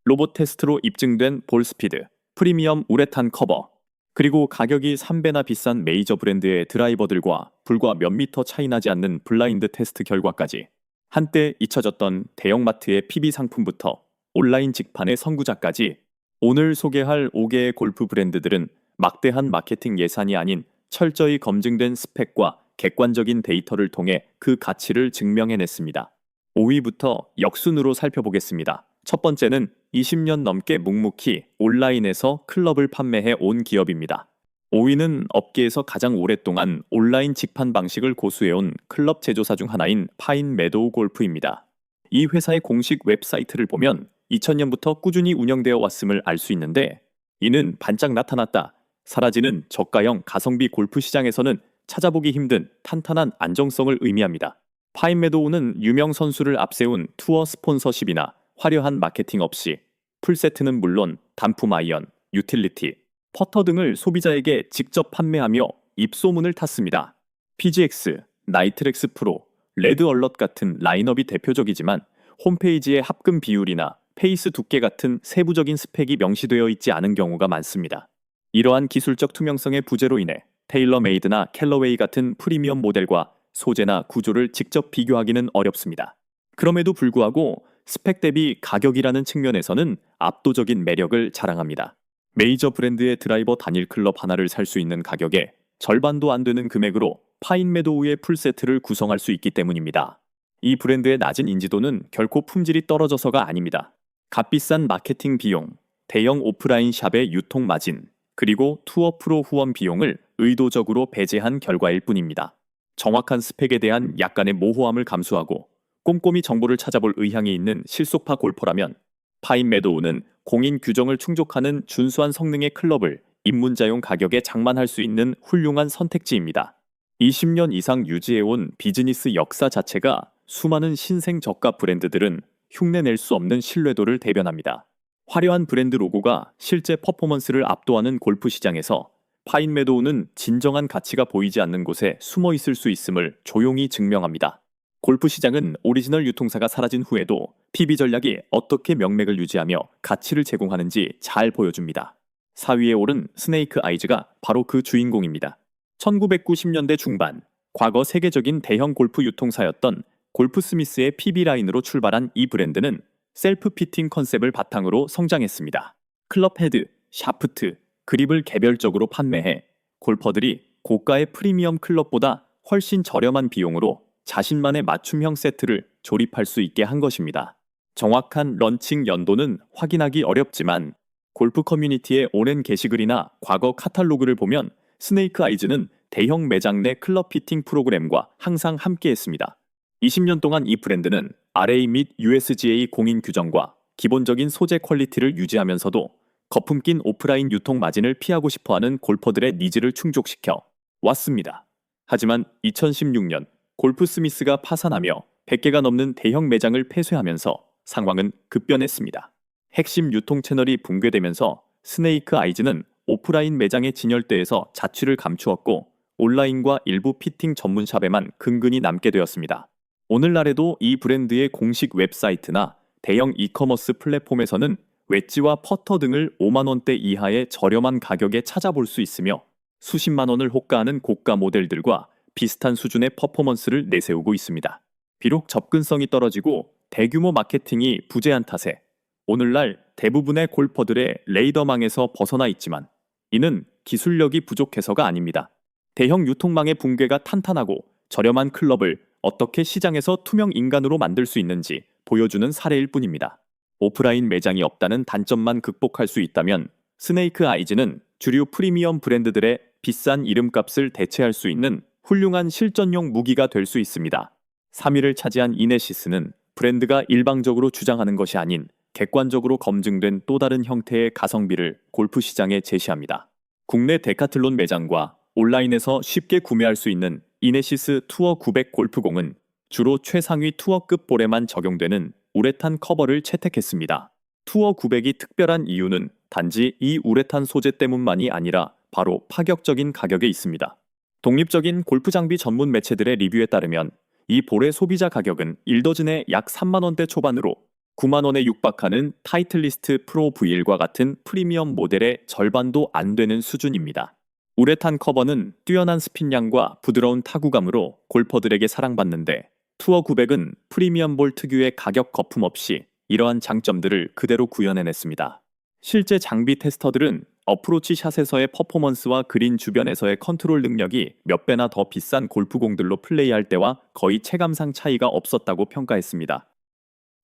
로봇 테스트로 입증된 볼스피드, 프리미엄 우레탄 커버, 그리고 가격이 3배나 비싼 메이저 브랜드의 드라이버들과 불과 몇 미터 차이 나지 않는 블라인드 테스트 결과까지, 한때 잊혀졌던 대형마트의 PB 상품부터 온라인 직판의 선구자까지, 오늘 소개할 5개의 골프 브랜드들은 막대한 마케팅 예산이 아닌 철저히 검증된 스펙과 객관적인 데이터를 통해 그 가치를 증명해냈습니다. 5위부터 역순으로 살펴보겠습니다. 첫 번째는 20년 넘게 묵묵히 온라인에서 클럽을 판매해 온 기업입니다. 5위는 업계에서 가장 오랫동안 온라인 직판 방식을 고수해온 클럽 제조사 중 하나인 파인 메도우 골프입니다. 이 회사의 공식 웹사이트를 보면 2000년부터 꾸준히 운영되어 왔음을 알 수 있는데, 이는 반짝 나타났다, 사라지는 저가형 가성비 골프 시장에서는 찾아보기 힘든 탄탄한 안정성을 의미합니다. 파인 메도우는 유명 선수를 앞세운 투어 스폰서십이나 화려한 마케팅 없이 풀세트는 물론 단품 아이언, 유틸리티, 퍼터 등을 소비자에게 직접 판매하며 입소문을 탔습니다. PGX, 나이트렉스 프로, 레드 얼럿 같은 라인업이 대표적이지만 홈페이지의 합금 비율이나 페이스 두께 같은 세부적인 스펙이 명시되어 있지 않은 경우가 많습니다. 이러한 기술적 투명성의 부재로 인해 테일러메이드나 캘러웨이 같은 프리미엄 모델과 소재나 구조를 직접 비교하기는 어렵습니다. 그럼에도 불구하고 스펙 대비 가격이라는 측면에서는 압도적인 매력을 자랑합니다. 메이저 브랜드의 드라이버 단일 클럽 하나를 살 수 있는 가격에 절반도 안 되는 금액으로 파인 메도우의 풀세트를 구성할 수 있기 때문입니다. 이 브랜드의 낮은 인지도는 결코 품질이 떨어져서가 아닙니다. 값비싼 마케팅 비용, 대형 오프라인 샵의 유통 마진, 그리고 투어 프로 후원 비용을 의도적으로 배제한 결과일 뿐입니다. 정확한 스펙에 대한 약간의 모호함을 감수하고 꼼꼼히 정보를 찾아볼 의향이 있는 실속파 골퍼라면 파인 메도우는 공인 규정을 충족하는 준수한 성능의 클럽을 입문자용 가격에 장만할 수 있는 훌륭한 선택지입니다. 20년 이상 유지해온 비즈니스 역사 자체가 수많은 신생 저가 브랜드들은 흉내낼 수 없는 신뢰도를 대변합니다. 화려한 브랜드 로고가 실제 퍼포먼스를 압도하는 골프 시장에서 파인 메도우는 진정한 가치가 보이지 않는 곳에 숨어 있을 수 있음을 조용히 증명합니다. 골프 시장은 오리지널 유통사가 사라진 후에도 PB 전략이 어떻게 명맥을 유지하며 가치를 제공하는지 잘 보여줍니다. 4위에 오른 스네이크 아이즈가 바로 그 주인공입니다. 1990년대 중반, 과거 세계적인 대형 골프 유통사였던 골프스미스의 PB 라인으로 출발한 이 브랜드는 셀프 피팅 컨셉을 바탕으로 성장했습니다. 클럽 헤드, 샤프트, 그립을 개별적으로 판매해 골퍼들이 고가의 프리미엄 클럽보다 훨씬 저렴한 비용으로 자신만의 맞춤형 세트를 조립할 수 있게 한 것입니다. 정확한 런칭 연도는 확인하기 어렵지만 골프 커뮤니티의 오랜 게시글이나 과거 카탈로그를 보면 스네이크 아이즈는 대형 매장 내 클럽 피팅 프로그램과 항상 함께했습니다. 20년 동안 이 브랜드는 RA 및 USGA 공인 규정과 기본적인 소재 퀄리티를 유지하면서도 거품 낀 오프라인 유통 마진을 피하고 싶어하는 골퍼들의 니즈를 충족시켜 왔습니다. 하지만 2016년 골프스미스가 파산하며 100개가 넘는 대형 매장을 폐쇄하면서 상황은 급변했습니다. 핵심 유통 채널이 붕괴되면서 스네이크 아이즈는 오프라인 매장의 진열대에서 자취를 감추었고 온라인과 일부 피팅 전문샵에만 근근히 남게 되었습니다. 오늘날에도 이 브랜드의 공식 웹사이트나 대형 이커머스 플랫폼에서는 웨지와 퍼터 등을 5만 원대 이하의 저렴한 가격에 찾아볼 수 있으며 수십만 원을 호가하는 고가 모델들과 비슷한 수준의 퍼포먼스를 내세우고 있습니다. 비록 접근성이 떨어지고 대규모 마케팅이 부재한 탓에 오늘날 대부분의 골퍼들의 레이더망에서 벗어나 있지만 이는 기술력이 부족해서가 아닙니다. 대형 유통망의 붕괴가 탄탄하고 저렴한 클럽을 어떻게 시장에서 투명 인간으로 만들 수 있는지 보여주는 사례일 뿐입니다. 오프라인 매장이 없다는 단점만 극복할 수 있다면 스네이크 아이즈는 주류 프리미엄 브랜드들의 비싼 이름값을 대체할 수 있는 훌륭한 실전용 무기가 될 수 있습니다. 3위를 차지한 이네시스는 브랜드가 일방적으로 주장하는 것이 아닌 객관적으로 검증된 또 다른 형태의 가성비를 골프 시장에 제시합니다. 국내 데카틀론 매장과 온라인에서 쉽게 구매할 수 있는 이네시스 투어 900 골프공은 주로 최상위 투어급 볼에만 적용되는 우레탄 커버를 채택했습니다. 투어 900이 특별한 이유는 단지 이 우레탄 소재 때문만이 아니라 바로 파격적인 가격에 있습니다. 독립적인 골프 장비 전문 매체들의 리뷰에 따르면 이 볼의 소비자 가격은 1더즌에 약 3만 원대 초반으로 9만 원에 육박하는 타이틀리스트 프로 V1과 같은 프리미엄 모델의 절반도 안 되는 수준입니다. 우레탄 커버는 뛰어난 스핀량과 부드러운 타구감으로 골퍼들에게 사랑받는데 투어 900은 프리미엄 볼 특유의 가격 거품 없이 이러한 장점들을 그대로 구현해냈습니다. 실제 장비 테스터들은 어프로치 샷에서의 퍼포먼스와 그린 주변에서의 컨트롤 능력이 몇 배나 더 비싼 골프공들로 플레이할 때와 거의 체감상 차이가 없었다고 평가했습니다.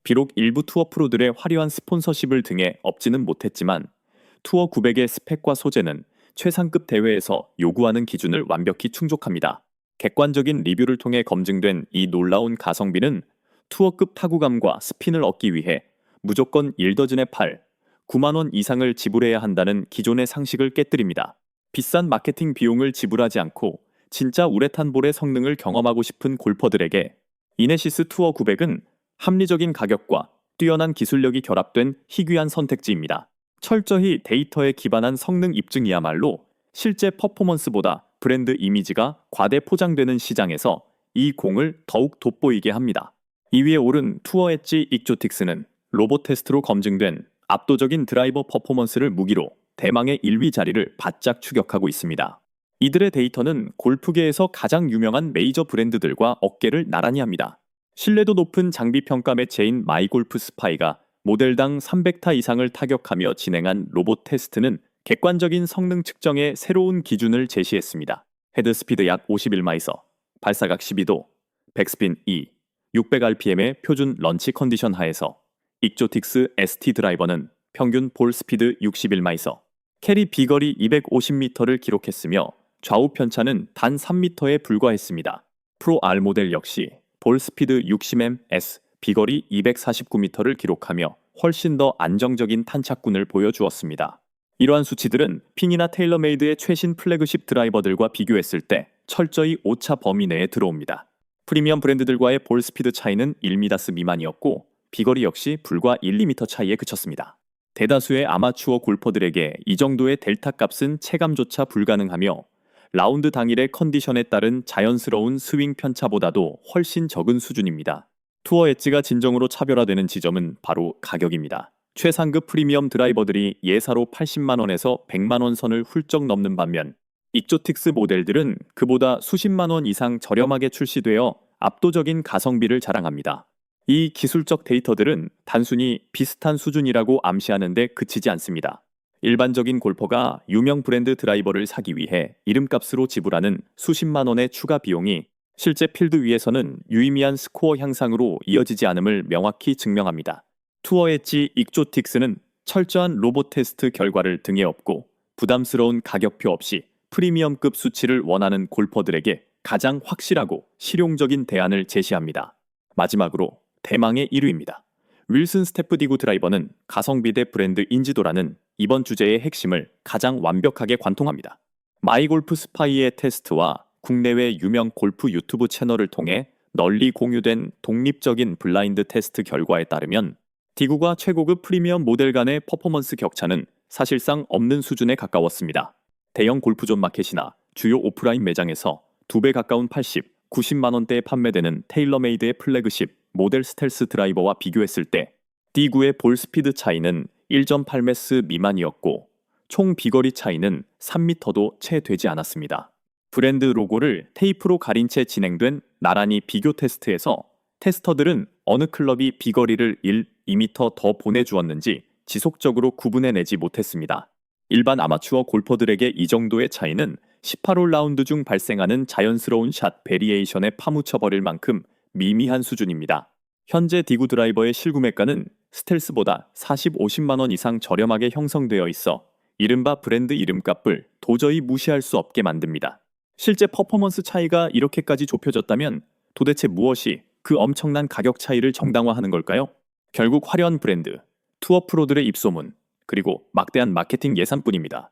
비록 일부 투어 프로들의 화려한 스폰서십을 등에 업지는 못했지만 투어 900의 스펙과 소재는 최상급 대회에서 요구하는 기준을 완벽히 충족합니다. 객관적인 리뷰를 통해 검증된 이 놀라운 가성비는 투어급 타구감과 스핀을 얻기 위해 무조건 1더즌에 9만 원 이상을 지불해야 한다는 기존의 상식을 깨뜨립니다. 비싼 마케팅 비용을 지불하지 않고 진짜 우레탄 볼의 성능을 경험하고 싶은 골퍼들에게 이네시스 투어 900은 합리적인 가격과 뛰어난 기술력이 결합된 희귀한 선택지입니다. 철저히 데이터에 기반한 성능 입증이야말로 실제 퍼포먼스보다 브랜드 이미지가 과대 포장되는 시장에서 이 공을 더욱 돋보이게 합니다. 2위에 오른 투어 엣지 익조틱스는 로봇 테스트로 검증된 압도적인 드라이버 퍼포먼스를 무기로 대망의 1위 자리를 바짝 추격하고 있습니다. 이들의 데이터는 골프계에서 가장 유명한 메이저 브랜드들과 어깨를 나란히 합니다. 신뢰도 높은 장비 평가 매체인 마이골프 스파이가 모델당 300타 이상을 타격하며 진행한 로봇 테스트는 객관적인 성능 측정의 새로운 기준을 제시했습니다. 헤드스피드 약 51마이서, 발사각 12도, 백스핀 2, 600rpm의 표준 런치 컨디션 하에서 익조틱스 ST 드라이버는 평균 볼 스피드 61마이서, 캐리 비거리 250m를 기록했으며 좌우 편차는 단 3m에 불과했습니다. 프로 R 모델 역시 볼 스피드 60ms, 비거리 249m를 기록하며 훨씬 더 안정적인 탄착군을 보여주었습니다. 이러한 수치들은 핑이나 테일러메이드의 최신 플래그십 드라이버들과 비교했을 때 철저히 오차 범위 내에 들어옵니다. 프리미엄 브랜드들과의 볼 스피드 차이는 1m 미만이었고 비거리 역시 불과 1~2m 차이에 그쳤습니다. 대다수의 아마추어 골퍼들에게 이 정도의 델타 값은 체감조차 불가능하며 라운드 당일의 컨디션에 따른 자연스러운 스윙 편차보다도 훨씬 적은 수준입니다. 투어 엣지가 진정으로 차별화되는 지점은 바로 가격입니다. 최상급 프리미엄 드라이버들이 예사로 80만 원에서 100만 원 선을 훌쩍 넘는 반면 익조틱스 모델들은 그보다 수십만 원 이상 저렴하게 출시되어 압도적인 가성비를 자랑합니다. 이 기술적 데이터들은 단순히 비슷한 수준이라고 암시하는 데 그치지 않습니다. 일반적인 골퍼가 유명 브랜드 드라이버를 사기 위해 이름값으로 지불하는 수십만 원의 추가 비용이 실제 필드 위에서는 유의미한 스코어 향상으로 이어지지 않음을 명확히 증명합니다. 투어 엣지 익조틱스는 철저한 로봇 테스트 결과를 등에 업고 부담스러운 가격표 없이 프리미엄급 수치를 원하는 골퍼들에게 가장 확실하고 실용적인 대안을 제시합니다. 마지막으로 대망의 1위입니다. 윌슨 스태프디구 드라이버는 가성비 대 브랜드 인지도라는 이번 주제의 핵심을 가장 완벽하게 관통합니다. 마이골프 스파이의 테스트와 국내외 유명 골프 유튜브 채널을 통해 널리 공유된 독립적인 블라인드 테스트 결과에 따르면 디구가 최고급 프리미엄 모델 간의 퍼포먼스 격차는 사실상 없는 수준에 가까웠습니다. 대형 골프존 마켓이나 주요 오프라인 매장에서 2배 가까운 80, 90만 원대에 판매되는 테일러메이드의 플래그십 모델 스텔스 드라이버와 비교했을 때 디구의 볼 스피드 차이는 1.8m 미만이었고 총 비거리 차이는 3m도 채 되지 않았습니다. 브랜드 로고를 테이프로 가린 채 진행된 나란히 비교 테스트에서 테스터들은 어느 클럽이 비거리를 2m 더 보내주었는지 지속적으로 구분해내지 못했습니다. 일반 아마추어 골퍼들에게 이 정도의 차이는 18홀 라운드 중 발생하는 자연스러운 샷 베리에이션에 파묻혀버릴 만큼 미미한 수준입니다. 현재 디구 드라이버의 실구매가는 스텔스보다 40, 50만 원 이상 저렴하게 형성되어 있어 이른바 브랜드 이름값을 도저히 무시할 수 없게 만듭니다. 실제 퍼포먼스 차이가 이렇게까지 좁혀졌다면 도대체 무엇이 그 엄청난 가격 차이를 정당화하는 걸까요? 결국 화려한 브랜드, 투어 프로들의 입소문, 그리고 막대한 마케팅 예산뿐입니다.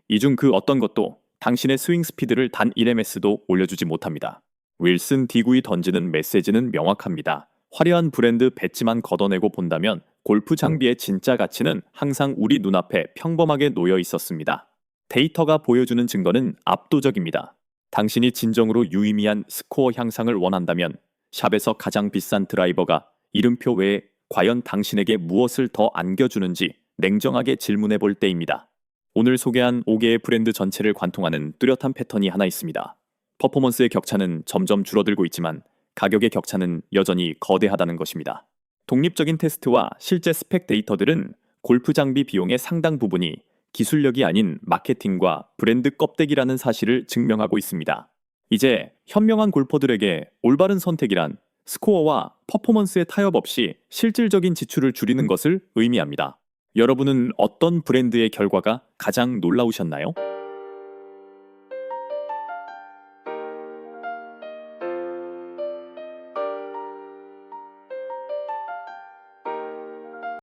이 중 그 어떤 것도 당신의 스윙 스피드를 단 1ms도 올려주지 못합니다. 윌슨 디구이 던지는 메시지는 명확합니다. 화려한 브랜드 배지만 걷어내고 본다면 골프 장비의 진짜 가치는 항상 우리 눈앞에 평범하게 놓여 있었습니다. 데이터가 보여주는 증거는 압도적입니다. 당신이 진정으로 유의미한 스코어 향상을 원한다면 샵에서 가장 비싼 드라이버가 이름표 외에 과연 당신에게 무엇을 더 안겨주는지 냉정하게 질문해 볼 때입니다. 오늘 소개한 5개의 브랜드 전체를 관통하는 뚜렷한 패턴이 하나 있습니다. 퍼포먼스의 격차는 점점 줄어들고 있지만 가격의 격차는 여전히 거대하다는 것입니다. 독립적인 테스트와 실제 스펙 데이터들은 골프 장비 비용의 상당 부분이 기술력이 아닌 마케팅과 브랜드 껍데기라는 사실을 증명하고 있습니다. 이제 현명한 골퍼들에게 올바른 선택이란 스코어와 퍼포먼스의 타협 없이 실질적인 지출을 줄이는 것을 의미합니다. 여러분은 어떤 브랜드의 결과가 가장 놀라우셨나요?